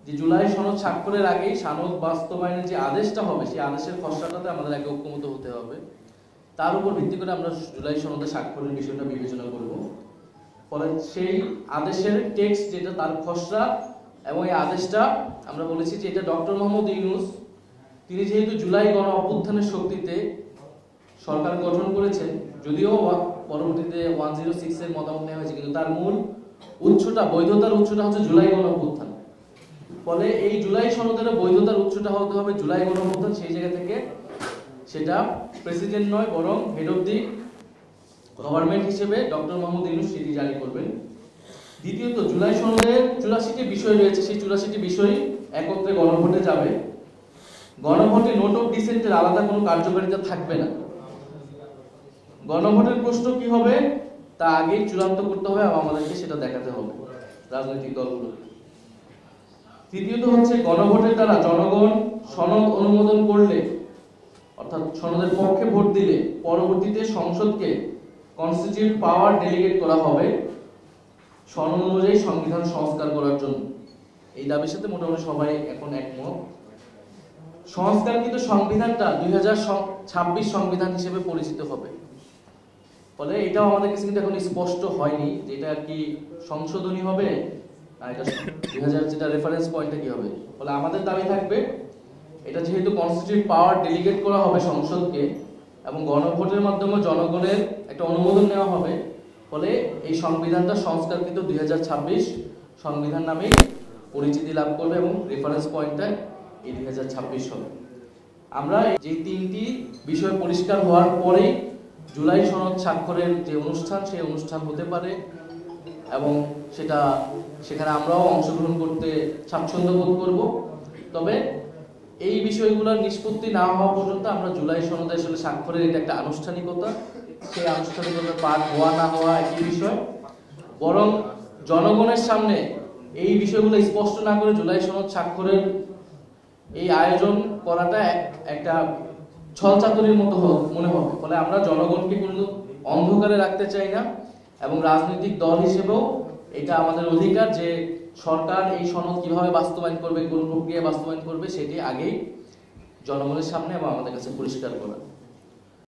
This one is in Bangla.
যে জুলাই সনদ স্বাক্ষরের আগেই সনদ বাস্তবায়নের যে আদেশটা হবে সেই আদেশের খসড়াটাতে আমাদের আগে ঐক্যমত হতে হবে। তার উপর ভিত্তি করে আমরা জুলাই সনদে স্বাক্ষরের বিষয়টা বিবেচনা করব। ফলে সেই আদেশের টেক্সট যেটা তার খসড়া এবং এই আদেশটা আমরা বলেছি যে এটা ডক্টর মোহাম্মদ ইউনূস তিনি যেহেতু জুলাই গণ অভ্যুত্থানের শক্তিতে সরকার গঠন করেছেন, যদিও পরবর্তীতে 106 এর মতামত নেওয়া হয়েছে, কিন্তু তার মূল উৎসটা বৈধতার উৎসটা হচ্ছে জুলাই গণ অভ্যুত্থান। ফলে এই জুলাই সনদের বৈধতার উৎসটা হতে হবে জুলাই গণ অভ্যুত্থান। সেই জায়গা থেকে সেটা প্রেসিডেন্ট নয় বরং হেড অফ দি গভর্নমেন্ট হিসেবে ডক্টর মোহাম্মদ ইউনূস সেটি জারি করবেন। দ্বিতীয়ত, জুলাই সনদের 84টি বিষয় রয়েছে, সেই 84টি বিষয় একত্রে গণভোটে যাবে। গণভোটে নোট অফ ডিসেন্টের আলাদা কোনো কার্যকারিতা থাকবে না। গণভোটের প্রশ্ন কি হবে তা আগেই চূড়ান্ত করতে হবে এবং আমাদেরকে সেটা দেখাতে হবে রাজনৈতিক দলগুলো। তৃতীয়ত হচ্ছে, গণভোটের দ্বারা জনগণ সনদ অনুমোদন করলে অর্থাৎ সনদের পক্ষে ভোট দিলে পরবর্তীতে সংসদকে কনস্টিটিউট পাওয়ার ডেলিগেট করা হবে সনদ অনুযায়ী সংবিধান সংস্কার করার জন্য। এই দাবির সাথে মোটামুটি সবাই এখন একমত। সংস্কারকৃত সংবিধানটা 2026 সংবিধান হিসেবে পরিচিত হবে। ফলে এটাও আমাদের কাছে কিন্তু এখন স্পষ্ট হয়নি যে এটা কি সংশোধনী হবে না এটা 2000 যেটা রেফারেন্স পয়েন্টটা কি হবে। ফলে আমাদের দাবি থাকবে এটা যেহেতু কনস্টিটিউট পাওয়ার ডেলিগেট করা হবে সংসদকে এবং গণভোটের মাধ্যমে জনগণের একটা অনুমোদন নেওয়া হবে, ফলে এই সংবিধানটা সংস্কারকৃত 2026 সংবিধান নামে পরিচিতি লাভ করবে এবং রেফারেন্স পয়েন্টটা এই 2026 হবে। আমরা যে তিনটি বিষয় পরিষ্কার হওয়ার পরেই জুলাই সনদ স্বাক্ষরের যে অনুষ্ঠান সেই অনুষ্ঠান হতে পারে এবং সেখানে আমরাও অংশগ্রহণ করতে স্বাচ্ছন্দ্য বোধ করব। তবে এই বিষয়গুলোর নিষ্পত্তি না হওয়া পর্যন্ত আমরা জুলাই সনদে আসলে স্বাক্ষরের এটা একটা আনুষ্ঠানিকতা, সেই আনুষ্ঠানিকতার পাঠ হওয়া না হওয়া একই বিষয়। বরং জনগণের সামনে এই বিষয়গুলো স্পষ্ট না করে জুলাই সনদ স্বাক্ষরের এই আয়োজন করাটা একটা ছলচাতুরির মতো মনে হবে। ফলে আমরা জনগণকে কোনো অন্ধকারে রাখতে চাই না এবং রাজনৈতিক দল হিসেবেও এটা আমাদের অধিকার যে সরকার এই সনদ কিভাবে বাস্তবায়ন করবে, কোন প্রক্রিয়ায় বাস্তবায়ন করবে সেটি আগেই জনগণের সামনে এবং আমাদের কাছে পরিষ্কার করা।